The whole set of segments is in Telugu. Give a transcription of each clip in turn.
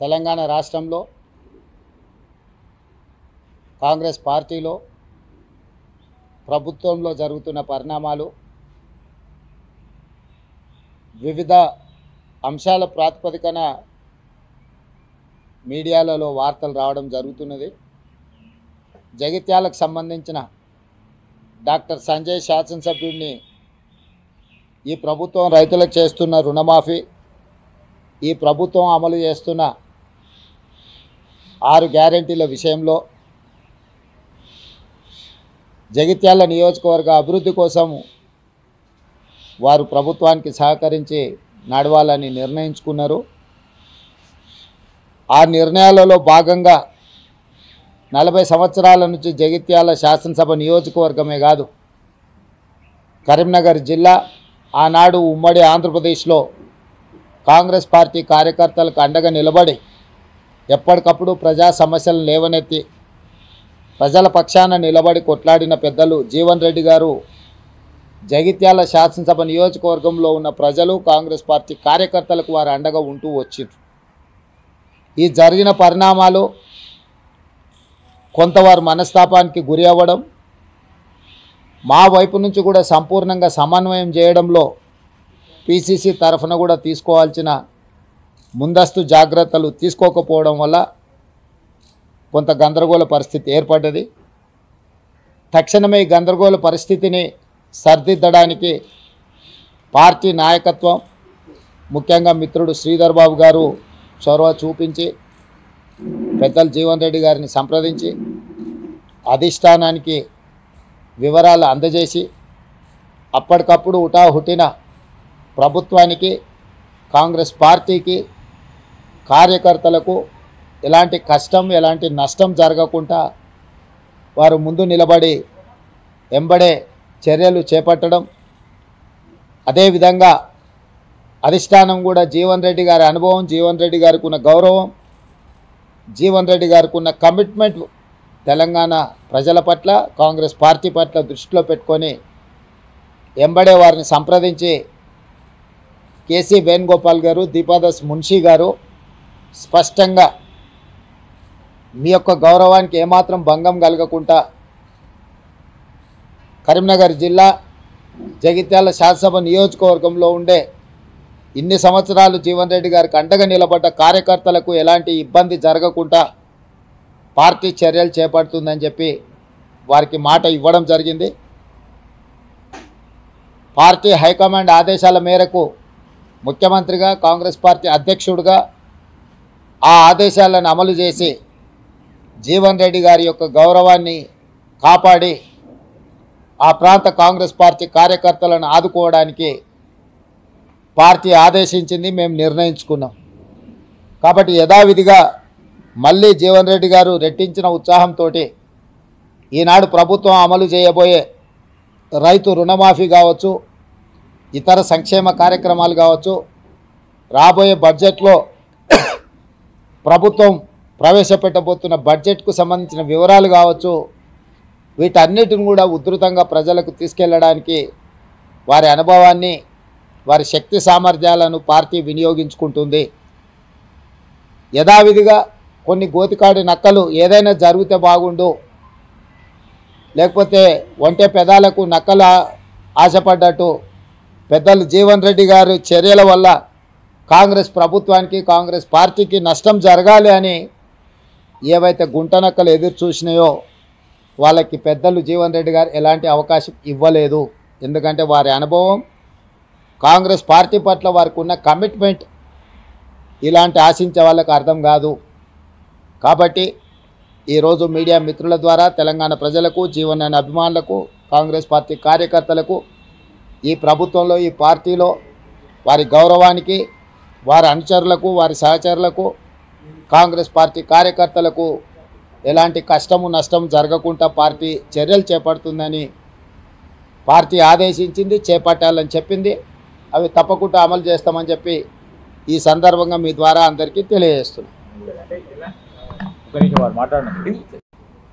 తెలంగాణ రాష్ట్రంలో కాంగ్రెస్ పార్టీలో ప్రభుత్వంలో జరుగుతున్న పరిణామాలు వివిధ అంశాల ప్రాతిపదికన మీడియాలలో వార్తలు రావడం జరుగుతున్నది. జగిత్యాలకు సంబంధించిన డాక్టర్ సంజయ్ శాసనసభ్యుడిని ఈ ప్రభుత్వం రైతులకు చేస్తున్న రుణమాఫీ, ఈ ప్రభుత్వం అమలు చేస్తున్న 6 గ్యారెంటీల విషయంలో జగిత్యాల నియోజకవర్గ అభివృద్ధి కోసం వారు ప్రభుత్వానికి సహకరించి నడవాలని నిర్ణయించుకున్నారు. ఆ నిర్ణయాలలో భాగంగా 40 సంవత్సరాల నుంచి జగిత్యాల శాసనసభ నియోజకవర్గమే కాదు, కరీంనగర్ జిల్లా ఆనాడు ఉమ్మడి ఆంధ్రప్రదేశ్లో కాంగ్రెస్ పార్టీ కార్యకర్తలకు అండగా నిలబడి ఎప్పటికప్పుడు ప్రజా సమస్యలను లేవనెత్తి ప్రజల పక్షాన నిలబడి కొట్లాడిన పెద్దలు జీవన్ రెడ్డి గారు జగిత్యాల శాసనసభ నియోజకవర్గంలో ఉన్న ప్రజలు కాంగ్రెస్ పార్టీ కార్యకర్తలకు వారు అండగా ఉంటూ వచ్చిండ్రు. ఈ జరిగిన పరిణామాలు కొంతవారు మనస్తాపానికి గురి అవ్వడం, మా వైపు నుంచి కూడా సంపూర్ణంగా సమన్వయం చేయడంలో పిసిసి తరఫున కూడా తీసుకోవాల్సిన ముందస్తు జాగ్రత్తలు తీసుకోకపోవడం వల్ల కొంత గందరగోళ పరిస్థితి ఏర్పడ్డది. తక్షణమే ఈ గందరగోళ పరిస్థితిని సరిదిద్దడానికి పార్టీ నాయకత్వం, ముఖ్యంగా మిత్రుడు శ్రీధర్ బాబు గారు చొరవ చూపించి పెద్దలు జీవన్ రెడ్డి గారిని సంప్రదించి అధిష్టానానికి వివరాలు అందజేసి అప్పటికప్పుడు హుటాహుటిన ప్రభుత్వానికి, కాంగ్రెస్ పార్టీకి, కార్యకర్తలకు ఎలాంటి కష్టం, ఎలాంటి నష్టం జరగకుండా వారు ముందు నిలబడి ఎంబడే చర్యలు చేపట్టడం, అదేవిధంగా అధిష్టానం కూడా జీవన్ రెడ్డి గారి అనుభవం, జీవన్ రెడ్డి గారికి ఉన్న గౌరవం, జీవన్ రెడ్డి గారికి ఉన్న కమిట్మెంట్ తెలంగాణ ప్రజల పట్ల, కాంగ్రెస్ పార్టీ పట్ల దృష్టిలో పెట్టుకొని ఎంబడే వారిని సంప్రదించి కేసీ వేణుగోపాల్ గారు, దీపాదాస్ మున్షీ గారు స్పష్టంగా మీ యొక్క గౌరవానికి ఏమాత్రం భంగం కలగకుండా కరీంనగర్ జిల్లా జగిత్యాల శాసనసభ నియోజకవర్గంలో ఉండే ఇన్ని సంవత్సరాలు జీవన్ రెడ్డి గారికి అండగా నిలబడ్డ కార్యకర్తలకు ఎలాంటి ఇబ్బంది జరగకుండా పార్టీ చర్యలు చేపడుతుందని చెప్పి వారికి మాట ఇవ్వడం జరిగింది. పార్టీ హైకమాండ్ ఆదేశాల మేరకు ముఖ్యమంత్రిగా, కాంగ్రెస్ పార్టీ అధ్యక్షుడిగా ఆ ఆదేశాలను అమలు చేసి జీవన్ రెడ్డి గారి యొక్క గౌరవాన్ని కాపాడి ఆ ప్రాంత కాంగ్రెస్ పార్టీ కార్యకర్తలను ఆదుకోవడానికి పార్టీ ఆదేశించింది, మేము నిర్ణయించుకున్నాం. కాబట్టి యథావిధిగా మళ్ళీ జీవన్ రెడ్డి గారు రెట్టించిన ఉత్సాహంతో ఈనాడు ప్రభుత్వం అమలు చేయబోయే రైతు రుణమాఫీ కావచ్చు, ఇతర సంక్షేమ కార్యక్రమాలు కావచ్చు, రాబోయే బడ్జెట్లో ప్రభుత్వం ప్రవేశపెట్టబోతున్న బడ్జెట్కు సంబంధించిన వివరాలు కావచ్చు, వీటన్నిటిని కూడా ఉధృతంగా ప్రజలకు తీసుకెళ్లడానికి వారి అనుభవాన్ని, వారి శక్తి సామర్థ్యాలను పార్టీ వినియోగించుకుంటుంది. యథావిధిగా కొన్ని గోతికాడి నక్కలు ఏదైనా జరిగితే బాగుండు, లేకపోతే ఒంటె పెదాలకు నక్కలు ఆశపడ్డట్టు పెద్దలు జీవన్ రెడ్డి గారి చర్యల వల్ల కాంగ్రెస్ ప్రభుత్వానికి, కాంగ్రెస్ పార్టీకి నష్టం జరగాలి అని ఏవైతే గుంటనక్కలు ఎదురు చూసినాయో వాళ్ళకి పెద్దలు జీవన్ రెడ్డి గారు ఎలాంటి అవకాశం ఇవ్వలేదు. ఎందుకంటే వారి అనుభవం, కాంగ్రెస్ పార్టీ పట్ల వారికి ఉన్న కమిట్మెంట్ ఇలాంటి ఆశించే వాళ్ళకి అర్థం కాదు. కాబట్టి ఈరోజు మీడియా మిత్రుల ద్వారా తెలంగాణ ప్రజలకు, జీవన్ అనే అభిమానులకు, కాంగ్రెస్ పార్టీ కార్యకర్తలకు, ఈ ప్రభుత్వంలో, ఈ పార్టీలో వారి గౌరవానికి, వారి అనుచరులకు, వారి సహచరులకు, కాంగ్రెస్ పార్టీ కార్యకర్తలకు ఎలాంటి కష్టము నష్టం జరగకుండా పార్టీ చర్యలు చేపడుతుందని పార్టీ ఆదేశించింది, చేపట్టాలని చెప్పింది. అవి తప్పకుండా అమలు చేస్తామని చెప్పి ఈ సందర్భంగా మీ ద్వారా అందరికీ తెలియజేస్తున్నాం.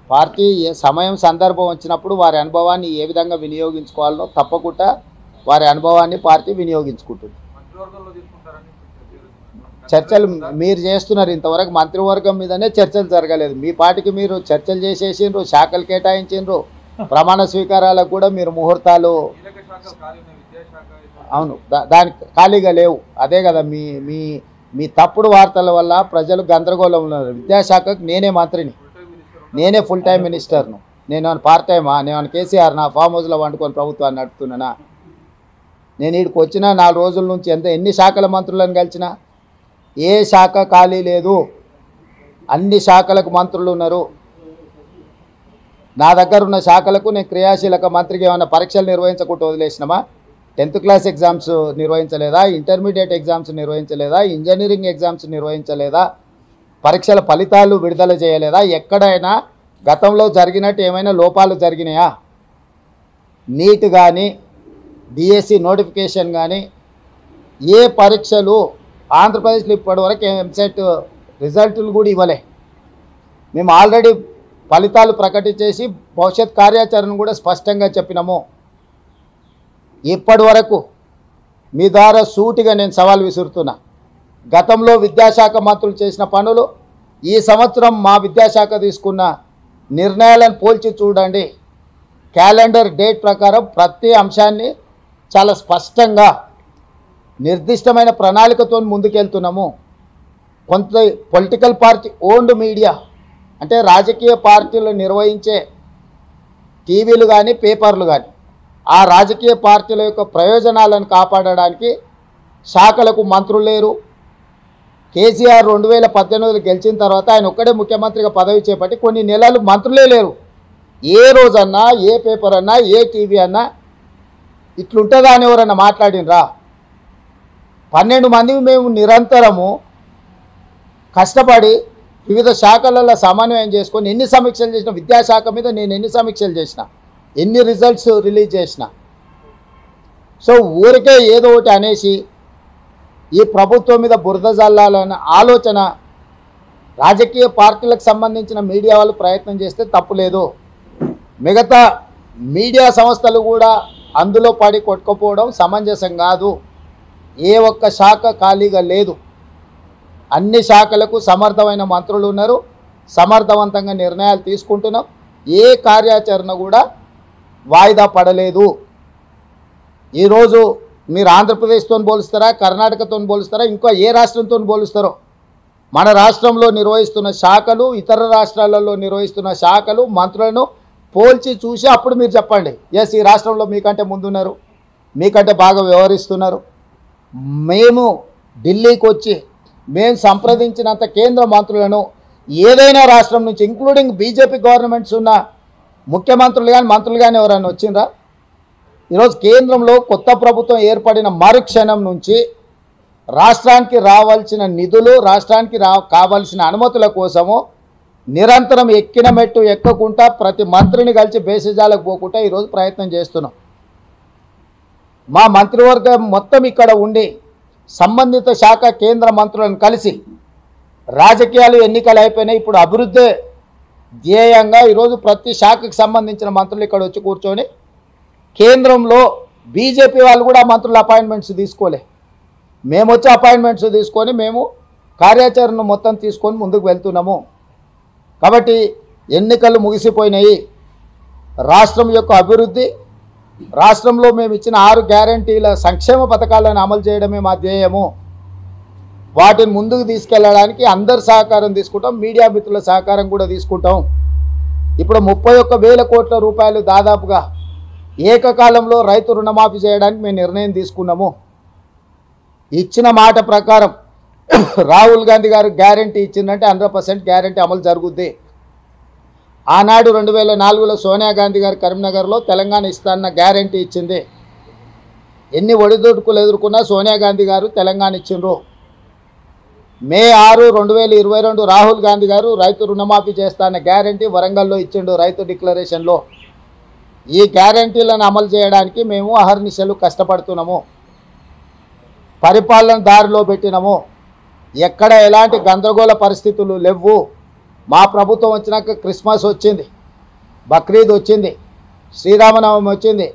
పార్టీ సమయం సందర్భం వచ్చినప్పుడు వారి అనుభవాన్ని ఏ విధంగా వినియోగించుకోవాలో తప్పకుండా వారి అనుభవాన్ని పార్టీ వినియోగించుకుంటుంది. చర్చలు మీరు చేస్తున్నారు. ఇంతవరకు మంత్రివర్గం మీదనే చర్చలు జరగలేదు. మీ పార్టీకి మీరు చర్చలు చేసేసిండ్రు, శాఖలు కేటాయించిండ్రు, ప్రమాణ స్వీకారాలకు కూడా మీరు ముహూర్తాలు. అవును, దానికి ఖాళీగా లేవు. అదే కదా మీ మీ మీ తప్పుడు వార్తల వల్ల ప్రజలు గందరగోళం ఉన్నారు. విద్యాశాఖకు నేనే మంత్రిని, నేనే ఫుల్ టైం మినిస్టర్ను. నేను పార్ట్ టైమా? నేను కేసీఆర్ నా ఫామ్ హౌస్లో వండుకొని ప్రభుత్వాన్ని నడుపుతున్నానా? నేను వీడికి వచ్చిన 4 రోజుల నుంచి ఎన్ని శాఖల మంత్రులను కలిసినా ఏ శాఖ ఖాళీ లేదు. అన్ని శాఖలకు మంత్రులు ఉన్నారు. నా దగ్గర ఉన్న శాఖలకు నేను క్రియాశీలక మంత్రికి ఏమైనా పరీక్షలు నిర్వహించకుండా వదిలేసినామా? 10th క్లాస్ ఎగ్జామ్స్ నిర్వహించలేదా? ఇంటర్మీడియట్ ఎగ్జామ్స్ నిర్వహించలేదా? ఇంజనీరింగ్ ఎగ్జామ్స్ నిర్వహించలేదా? పరీక్షల ఫలితాలు విడుదల చేయలేదా? ఎక్కడైనా గతంలో జరిగినట్టు ఏమైనా లోపాలు జరిగినాయా? నీట్ కానీ డిఎస్సి నోటిఫికేషన్ కానీ ఏ పరీక్షలు ఆంధ్రప్రదేశ్లో ఇప్పటివరకు ఎంసెట్ రిజల్టులు కూడా ఇవ్వలే. మేము ఆల్రెడీ ఫలితాలు ప్రకటించేసి భవిష్యత్ కార్యాచరణ కూడా స్పష్టంగా చెప్పినాము. ఇప్పటి వరకు మీ ద్వారా సూటిగా నేను సవాల్ విసురుతున్నా. గతంలో విద్యాశాఖ మంత్రులు చేసిన పనులు, ఈ సంవత్సరం మా విద్యాశాఖ తీసుకున్న నిర్ణయాలను పోల్చి చూడండి. క్యాలెండర్ డేట్ ప్రకారం ప్రతి అంశాన్ని చాలా స్పష్టంగా నిర్దిష్టమైన ప్రణాళికతో ముందుకెళ్తున్నాము. కొంత పొలిటికల్ పార్టీ ఓన్డ్ మీడియా అంటే రాజకీయ పార్టీలు నిర్వహించే టీవీలు కానీ పేపర్లు కానీ ఆ రాజకీయ పార్టీల యొక్క ప్రయోజనాలను కాపాడడానికి శాఖలకు మంత్రులు లేరు. కేసీఆర్ 2018 గెలిచిన తర్వాత ఆయన ఒక్కడే ముఖ్యమంత్రిగా పదవి చేపట్టి కొన్ని నెలలు మంత్రులే లేరు. ఏ రోజన్నా ఏ పేపర్ అన్నా ఏ టీవీ అన్నా ఇట్లుంటుందా అని ఎవరన్నా మాట్లాడినరా? 12 మంది మేము నిరంతరము కష్టపడి వివిధ శాఖలలో సమన్వయం చేసుకొని ఎన్ని సమీక్షలు చేసిన, విద్యాశాఖ మీద నేను ఎన్ని సమీక్షలు చేసిన, ఎన్ని రిజల్ట్స్ రిలీజ్ చేసిన. సో ఊరికే ఏదో ఒకటి అనేసి ఈ ప్రభుత్వం మీద బురద జల్లాలన్న ఆలోచన రాజకీయ పార్టీలకు సంబంధించిన మీడియా వాళ్ళు ప్రయత్నం చేస్తే తప్పులేదు. మిగతా మీడియా సంస్థలు కూడా అందులో పడి కొట్టుకుపోవడం సమంజసం కాదు. ఏ ఒక్క శాఖ ఖాళీగా లేదు. అన్ని శాఖలకు సమర్థమైన మంత్రులు ఉన్నారు. సమర్థవంతంగా నిర్ణయాలు తీసుకుంటున్నాం. ఏ కార్యాచరణ కూడా వాయిదా పడలేదు. ఈరోజు మీరు ఆంధ్రప్రదేశ్తో పోలుస్తారా, కర్ణాటకతో పోలుస్తారా, ఇంకా ఏ రాష్ట్రంతో పోలుస్తారో మన రాష్ట్రంలో నిర్వహిస్తున్న శాఖలు, ఇతర రాష్ట్రాలలో నిర్వహిస్తున్న శాఖలు, మంత్రులను పోల్చి చూసి అప్పుడు మీరు చెప్పండి, ఎస్ ఈ రాష్ట్రంలో మీకంటే ముందున్నారు, మీకంటే బాగా వ్యవహరిస్తున్నారు. మేము ఢిల్లీకి వచ్చి మేము సంప్రదించినంత కేంద్ర మంత్రులను ఏదైనా రాష్ట్రం నుంచి ఇంక్లూడింగ్ బీజేపీ గవర్నమెంట్స్ ఉన్న ముఖ్యమంత్రులు కానీ మంత్రులు కానీ ఎవరైనా వచ్చిండ్రా? ఈరోజు కేంద్రంలో కొత్త ప్రభుత్వం ఏర్పడిన మరుక్షణం నుంచి రాష్ట్రానికి రావాల్సిన నిధులు, రాష్ట్రానికి కావాల్సిన అనుమతుల కోసము నిరంతరం ఎక్కిన మెట్టు ఎక్కకుండా ప్రతి మంత్రిని కలిసి బేసిజాలకు పోకుండా ఈరోజు ప్రయత్నం చేస్తున్నాం. మా మంత్రివర్గం మొత్తం ఇక్కడ ఉండి సంబంధిత శాఖ కేంద్ర మంత్రులను కలిసి రాజకీయాలు ఎన్నికలు అయిపోయినాయి, ఇప్పుడు అభివృద్ధి ధ్యేయంగా ఈరోజు ప్రతి శాఖకు సంబంధించిన మంత్రులు ఇక్కడ వచ్చి కూర్చొని కేంద్రంలో బీజేపీ వాళ్ళు కూడా మంత్రుల అపాయింట్మెంట్స్ తీసుకోలే, మేము వచ్చి అపాయింట్మెంట్స్ తీసుకొని మేము కార్యాచరణ మొత్తం తీసుకొని ముందుకు వెళ్తున్నాము. కాబట్టి ఎన్నికలు ముగిసిపోయినాయి. రాష్ట్రం యొక్క అభివృద్ధి, రాష్ట్రంలో మేము ఇచ్చిన 6 గ్యారంటీల సంక్షేమ పథకాలను అమలు చేయడమే మా ధ్యేయము. వాటిని ముందుకు తీసుకెళ్ళడానికి అందరి సహకారం తీసుకుంటాం, మీడియా మిత్రుల సహకారం కూడా తీసుకుంటాం. ఇప్పుడు 31,000 కోట్ల రూపాయలు దాదాపుగా ఏకకాలంలో రైతు రుణమాఫీ చేయడానికి మేము నిర్ణయం తీసుకున్నాము. ఇచ్చిన మాట ప్రకారం రాహుల్ గాంధీ గారు గ్యారంటీ ఇచ్చిందంటే 100% గ్యారంటీ అమలు జరుగుద్ది. ఆనాడు 2004లో సోనియా గాంధీ గారు కరీంనగర్లో తెలంగాణ ఇస్తాన్న గ్యారంటీ ఇచ్చింది. ఎన్ని ఒడిదుడుకులు ఎదుర్కొన్నా సోనియా గాంధీ గారు తెలంగాణ ఇచ్చిండ్రు. మే 6, 2022 రాహుల్ గాంధీ గారు రైతు రుణమాఫీ చేస్తాన్న గ్యారంటీ వరంగల్లో ఇచ్చిండు రైతు డిక్లరేషన్లో. ఈ గ్యారంటీలను అమలు చేయడానికి మేము అహర్నిశలు కష్టపడుతున్నాము, పరిపాలన దారిలో పెట్టినాము. ఎక్కడ ఎలాంటి గందరగోళ పరిస్థితులు లేవు. మా ప్రభుత్వం వచ్చినాక క్రిస్మస్ వచ్చింది, బక్రీద్ వచ్చింది, శ్రీరామనవమి వచ్చింది,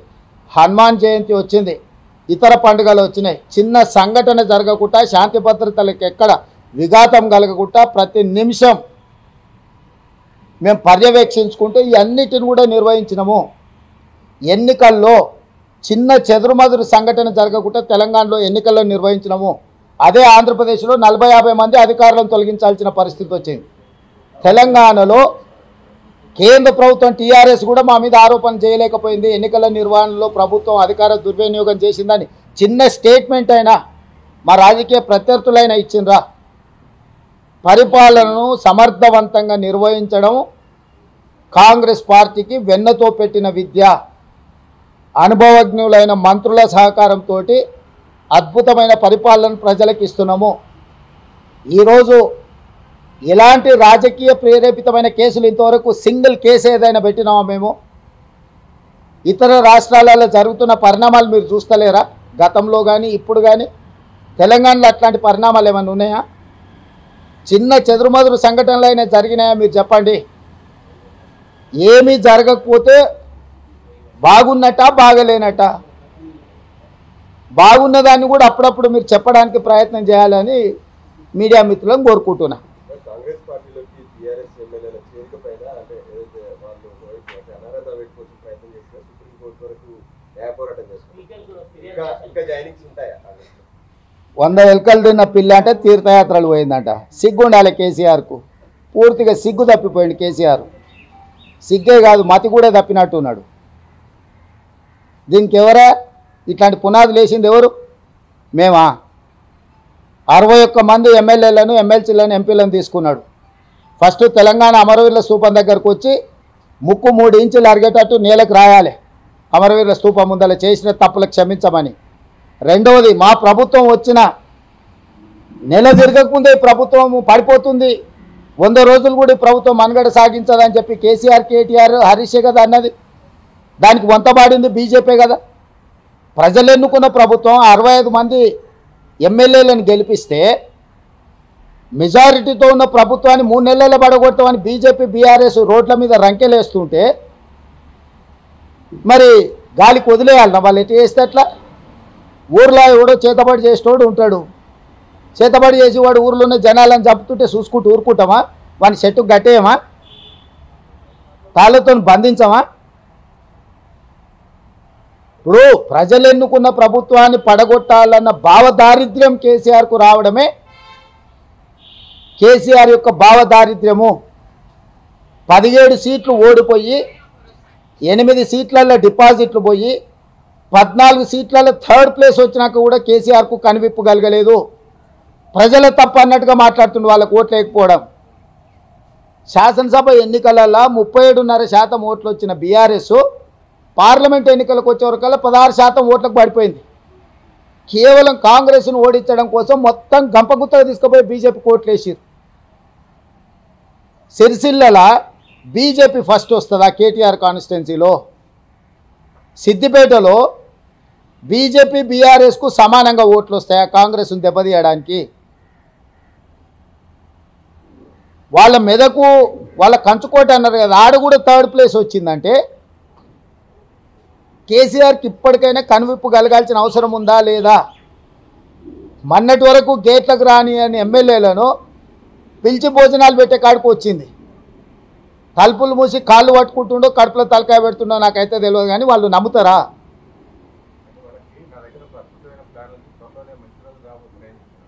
హనుమాన్ జయంతి వచ్చింది. ఇతర పండుగలు వచ్చినాయి. చిన్న సంఘటన జరగకుండా, శాంతి భద్రతలకు ఎక్కడ విఘాతం కలగకుండా ప్రతి నిమిషం మేము పర్యవేక్షించుకుంటూ ఈ అన్నిటిని కూడా నిర్వహించినాము. ఎన్నికల్లో చిన్న చెదురుమదురు సంఘటన జరగకుండా తెలంగాణలో ఎన్నికల్లో నిర్వహించినాము. అదే ఆంధ్రప్రదేశ్లో 40-50 మంది అధికారులను తొలగించాల్సిన పరిస్థితి వచ్చింది. తెలంగాణలో కేంద్ర ప్రభుత్వం టీఆర్ఎస్ కూడా మా మీద ఆరోపణ చేయలేకపోయింది. ఎన్నికల నిర్వహణలో ప్రభుత్వం అధికార దుర్వినియోగం చేసిందని చిన్న స్టేట్మెంట్ అయినా మా రాజకీయ ప్రత్యర్థులైనా ఇచ్చిండ్రా? పరిపాలనను సమర్థవంతంగా నిర్వహించడం కాంగ్రెస్ పార్టీకి వెన్నతో పెట్టిన విద్య. అనుభవజ్ఞులైన మంత్రుల సహకారంతో అద్భుతమైన పరిపాలన ప్రజలకు ఇస్తున్నాము. ఈరోజు ఎలాంటి రాజకీయ ప్రేరేపితమైన కేసులు ఇంతవరకు సింగిల్ కేసు ఏదైనా పెట్టినామా మేము? ఇతర రాష్ట్రాలలో జరుగుతున్న పరిణామాలు మీరు చూస్తలేరా? గతంలో కానీ ఇప్పుడు కానీ తెలంగాణలో అట్లాంటి పరిణామాలు ఏమైనా ఉన్నాయా? చిన్న చెదురుమదురు సంఘటనలు అయినా జరిగినాయా మీరు చెప్పండి. ఏమీ జరగకపోతే బాగున్నట్ట బాగలేనట్ట? బాగున్నదాన్ని కూడా అప్పుడప్పుడు మీరు చెప్పడానికి ప్రయత్నం చేయాలని మీడియా మిత్రులను కోరుకుంటున్నా. కాంగ్రెస్ పార్టీలోకి టీఆర్ఎస్ ఎమ్మెల్యేల చేరిక పైన అంటే ఏదైతే వాళ్ళు అనర్హత పెట్టుకోవచ్చు ప్రయత్నం చేసినా సుప్రీంకోర్టు వరకు న్యాయ పోరాటం చేస్తున్నారు. ఇంకా జాయినింగ్స్ ఉంటాయా? 100 ఎలుకలు తిన్న పిల్ల అంటే తీర్థయాత్రలు పోయిందంట. సిగ్గుండాలి కేసీఆర్కు. పూర్తిగా సిగ్గు తప్పిపోయింది కేసీఆర్. సిగ్గే కాదు, మతి కూడా తప్పినట్టున్నాడు. దీనికి ఎవరా ఇట్లాంటి పునాదులు వేసింది? ఎవరు? మేమా? 61 మంది ఎమ్మెల్యేలను, ఎమ్మెల్సీలను, ఎంపీలను తీసుకున్నాడు. ఫస్ట్ తెలంగాణ అమరవీరుల స్తూపం దగ్గరకు వచ్చి ముక్కు 3 ఇంచులు అరిగేటట్టు నేలకు రాయాలి, అమరవీరుల స్తూపం ముందర చేసిన తప్పులకు క్షమించమని. రెండవది, మా ప్రభుత్వం వచ్చిన నెల తిరగకముందే ప్రభుత్వం పడిపోతుంది, 100 రోజులు కూడా ఈ ప్రభుత్వం మనుగడ సాగించదని చెప్పి కేసీఆర్, కేటీఆర్, హరీషే కదా అన్నది. దానికి వంతబాడింది బీజేపీ కదా. ప్రజలు ఎన్నుకున్న ప్రభుత్వం 65 మంది ఎమ్మెల్యేలను గెలిపిస్తే మెజారిటీతో ఉన్న ప్రభుత్వాన్ని 3 నెలల్లో పడగొడతామని బీజేపీ, బీఆర్ఎస్ రోడ్ల మీద రంకెలేస్తుంటే మరి గాలికి వదిలేయాలన్నా? వాళ్ళు ఎటు చేస్తే అట్లా? ఊర్లో ఎవడో చేతబడి చేసేటోడు ఉంటాడు. చేతబడి చేసి వాడు ఊర్లో ఉన్న జనాలను చంపుతుంటే చూసుకుంటూ ఊరుకుంటామా? వాని చెట్టుకు గట్టేయమా? తాళ్ళతో బంధించమా? ఇప్పుడు ప్రజలు ఎన్నుకున్న ప్రభుత్వాన్ని పడగొట్టాలన్న భావదారిద్ర్యం కేసీఆర్కు రావడమే కేసీఆర్ యొక్క భావదారిద్ర్యము. 17 సీట్లు ఓడిపోయి 8 సీట్లలో డిపాజిట్లు పోయి 14 సీట్లలో 3rd ప్లేస్ వచ్చినాక కూడా కేసీఆర్కు కనివిప్పు కలగలేదు. ప్రజల తప్పు అన్నట్టుగా మాట్లాడుతుండే వాళ్ళకు ఓట్లు లేకపోవడం. శాసనసభ ఎన్నికలలో 37.5% ఓట్లు వచ్చిన బీఆర్ఎస్ పార్లమెంట్ ఎన్నికలకు వచ్చేవరకల్లా 16% ఓట్లకు పడిపోయింది. కేవలం కాంగ్రెస్ను ఓడించడం కోసం మొత్తం గంపగుత్తగా తీసుకుపోయి బీజేపీకి ఓట్లు వేసారు. సిరిసిల్ల బీజేపీ ఫస్ట్ వస్తుందా కేటీఆర్ కాన్స్టిట్యున్సీలో? సిద్దిపేటలో బీజేపీ, బీఆర్ఎస్కు సమానంగా ఓట్లు వస్తాయా కాంగ్రెస్ను దెబ్బతీయడానికి? వాళ్ళ మెదకు, వాళ్ళ కంచుకోట అన్నారు కదా, ఆడ కూడా 3rd ప్లేస్ వచ్చిందంటే కేసీఆర్కి ఇప్పటికైనా కనువిప్పు కలగాల్సిన అవసరం ఉందా లేదా? మొన్నటి వరకు గేట్లకు రాని అని ఎమ్మెల్యేలను పిలిచి భోజనాలు పెట్టే కాడికి వచ్చింది. తలుపులు మూసి కాళ్ళు పట్టుకుంటుండో కడుపులో తలకాయ పెడుతుండో నాకైతే తెలియదు, కానీ వాళ్ళు నమ్ముతారా?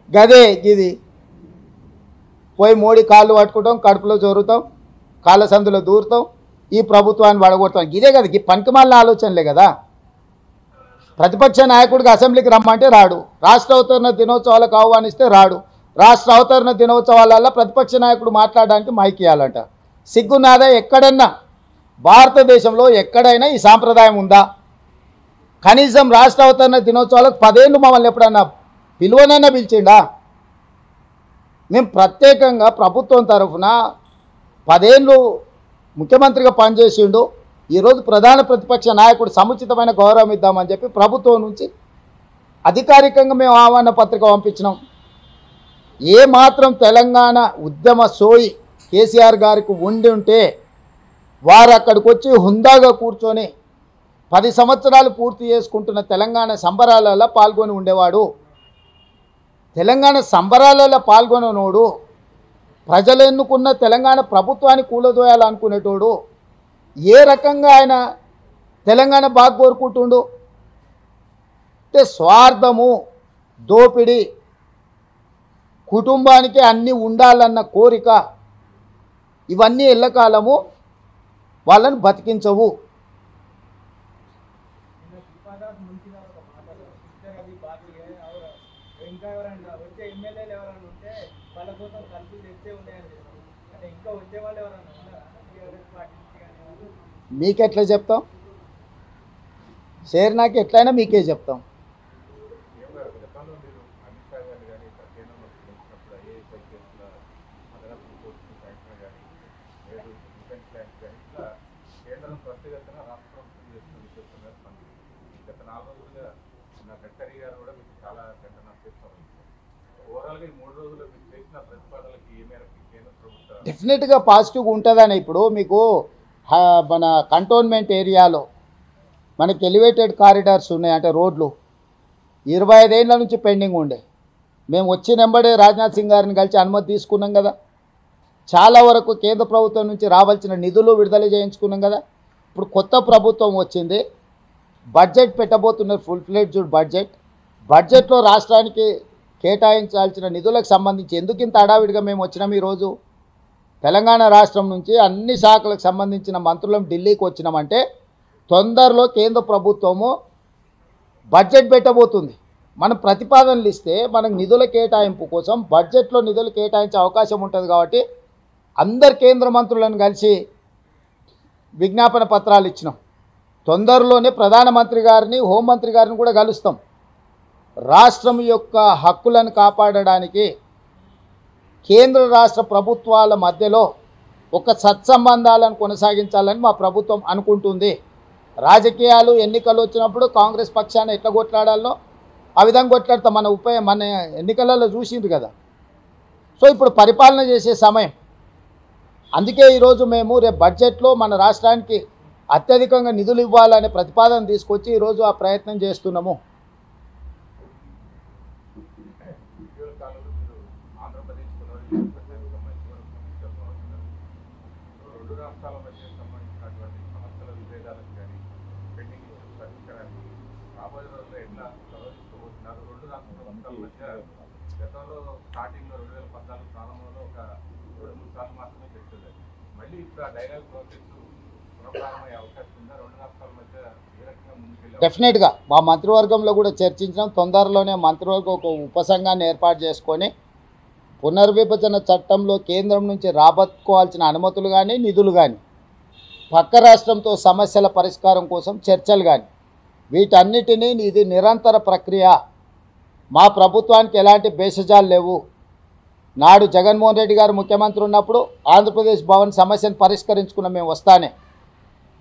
గదే ఇది పోయి మోడీ కాళ్ళు పట్టుకుంటాం, కడుపులో జోరుతాం, కాళ్ళ సందులో దూరుతాం, ఈ ప్రభుత్వాన్ని పడగొడతాం. ఇదే కదా, ఈ పనికిమాలిన ఆలోచనలే కదా. ప్రతిపక్ష నాయకుడికి అసెంబ్లీకి రమ్మంటే రాడు, రాష్ట్ర అవతరణ దినోత్సవాలకు ఆహ్వానిస్తే రాడు, రాష్ట్ర అవతరణ దినోత్సవాలలో ప్రతిపక్ష నాయకుడు మాట్లాడడానికి మైక్ ఇవ్వాలంట. సిగ్గునాదా? ఎక్కడన్నా భారతదేశంలో ఎక్కడైనా ఈ సాంప్రదాయం ఉందా? కనీసం రాష్ట్ర అవతరణ దినోత్సవాలకు 10 ఏళ్ళు మమ్మల్ని ఎప్పుడన్నా పిలువనైనా పిలిచిండా? మేము ప్రత్యేకంగా ప్రభుత్వం తరఫున 10 ఏళ్ళు ముఖ్యమంత్రిగా పనిచేసిండు. ఈరోజు ప్రధాన ప్రతిపక్ష నాయకుడు సముచితమైన గౌరవం ఇద్దామని చెప్పి ప్రభుత్వం నుంచి అధికారికంగా మేము ఆహ్వాన పత్రిక పంపించినాం. ఏమాత్రం తెలంగాణ ఉద్యమ సోయి కేసీఆర్ గారికి ఉండి ఉంటే వారు అక్కడికి వచ్చి హుందాగా కూర్చొని 10 సంవత్సరాలు పూర్తి చేసుకుంటున్న తెలంగాణ సంబరాలలో పాల్గొని ఉండేవాడు. తెలంగాణ సంబరాలలో పాల్గొననోడు, ప్రజలు ఎన్నుకున్న తెలంగాణ ప్రభుత్వాన్ని కూలదోయాలనుకునేటోడు ఏ రకంగా ఆయన తెలంగాణ బాగా కోరుకుంటుండు అంటే స్వార్థము, దోపిడి, కుటుంబానికి అన్నీ ఉండాలన్న కోరిక, ఇవన్నీ ఎల్లకాలము వాళ్ళని బతికించవు. మీకెట్లా చెప్తాం? షేర్ నాకు ఎట్లయినా మీకే చెప్తాం. డెఫినెట్గా పాజిటివ్గా ఉంటుందని. ఇప్పుడు మీకు మన కంటోన్మెంట్ ఏరియాలో మనకి ఎలివేటెడ్ కారిడార్స్ ఉన్నాయి, అంటే రోడ్లు 25 ఏళ్ళ నుంచి పెండింగ్ ఉండే. మేము వచ్చినెంబడే రాజ్నాథ్ సింగ్ గారిని కలిసి అనుమతి తీసుకున్నాం కదా. చాలా వరకు కేంద్ర ప్రభుత్వం నుంచి రావాల్సిన నిధులు విడుదల చేయించుకున్నాం కదా. ఇప్పుడు కొత్త ప్రభుత్వం వచ్చింది, బడ్జెట్ పెట్టబోతున్నారు, ఫుల్ ఫ్లెడ్జ్డ్ బడ్జెట్లో రాష్ట్రానికి కేటాయించాల్సిన నిధులకు సంబంధించి ఎందుకు ఇంత హడావిడిగా మేము వచ్చినాం? ఈరోజు తెలంగాణ రాష్ట్రం నుంచి అన్ని శాఖలకు సంబంధించిన మంత్రులం ఢిల్లీకి వచ్చినామంటే తొందరలో కేంద్ర ప్రభుత్వము బడ్జెట్ పెట్టబోతుంది. మనం ప్రతిపాదనలు ఇస్తే మనకు నిధుల కేటాయింపు కోసం బడ్జెట్లో నిధులు కేటాయించే అవకాశం ఉంటుంది. కాబట్టి అందరు కేంద్ర మంత్రులను కలిసి విజ్ఞాపన పత్రాలు ఇచ్చినాం. తొందరలోనే ప్రధానమంత్రి గారిని, హోంమంత్రి గారిని కూడా కలుస్తాం. రాష్ట్రం యొక్క హక్కులను కాపాడడానికి కేంద్ర రాష్ట్ర ప్రభుత్వాల మధ్యలో ఒక సత్సంబంధాలను కొనసాగించాలని మా ప్రభుత్వం అనుకుంటుంది. రాజకీయాలు, ఎన్నికలు వచ్చినప్పుడు కాంగ్రెస్ పక్షాన్ని ఎట్లా కొట్లాడాలో ఆ విధంగా కొట్లాడతాం. మన ఎన్నికలలో చూసింది కదా. సో ఇప్పుడు పరిపాలన చేసే సమయం. అందుకే ఈరోజు మేము రేపు బడ్జెట్లో మన రాష్ట్రానికి అత్యధికంగా నిధులు ఇవ్వాలనే ప్రతిపాదన తీసుకొచ్చి ఈరోజు ఆ ప్రయత్నం చేస్తున్నాము. డెఫినెట్గా మా మంత్రివర్గంలో కూడా చర్చించాం. తొందరలోనే మంత్రివర్గం ఒక ఉపసంఘాన్ని ఏర్పాటు చేసుకొని పునర్విభజన చట్టంలో కేంద్రం నుంచి రాబట్టుకోవాల్సిన అనుమతులు కానీ, నిధులు కానీ, పక్క రాష్ట్రంతో సమస్యల పరిష్కారం కోసం చర్చలు కానీ, వీటన్నిటినీ ఇది నిరంతర ప్రక్రియ. మా ప్రభుత్వానికి ఎలాంటి భేషజాలు లేవు. నాడు జగన్మోహన్ రెడ్డి గారు ముఖ్యమంత్రి ఉన్నప్పుడు ఆంధ్రప్రదేశ్ భవన్ సమస్యను పరిష్కరించుకున్న మేము వస్తానే.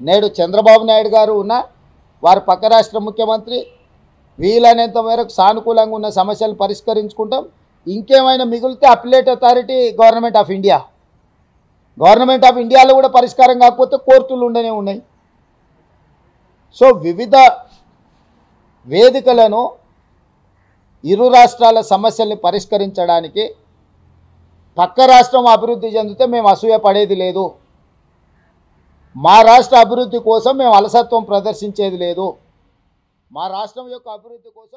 నేడు చంద్రబాబు నాయుడు గారు ఉన్న వారు పక్క రాష్ట్ర ముఖ్యమంత్రి, వీలైనంత మేరకు సానుకూలంగా ఉన్న సమస్యలు పరిష్కరించుకుంటాం. ఇంకేమైనా మిగిలితే అప్పిలేట్ అథారిటీ గవర్నమెంట్ ఆఫ్ ఇండియాలో కూడా పరిష్కారం కాకపోతే కోర్టులు ఉండనే ఉన్నాయి. సో వివిధ వేదికలను ఇరు రాష్ట్రాల సమస్యల్ని పరిష్కరించడానికి పక్క రాష్ట్రం అభివృద్ధి చెందితే మేము అసూయ పడేది లేదు. మా రాష్ట్ర అభివృద్ధి కోసం మేము అలసత్వం ప్రదర్శించేది లేదు. మా రాష్ట్రం యొక్క అభివృద్ధి కోసం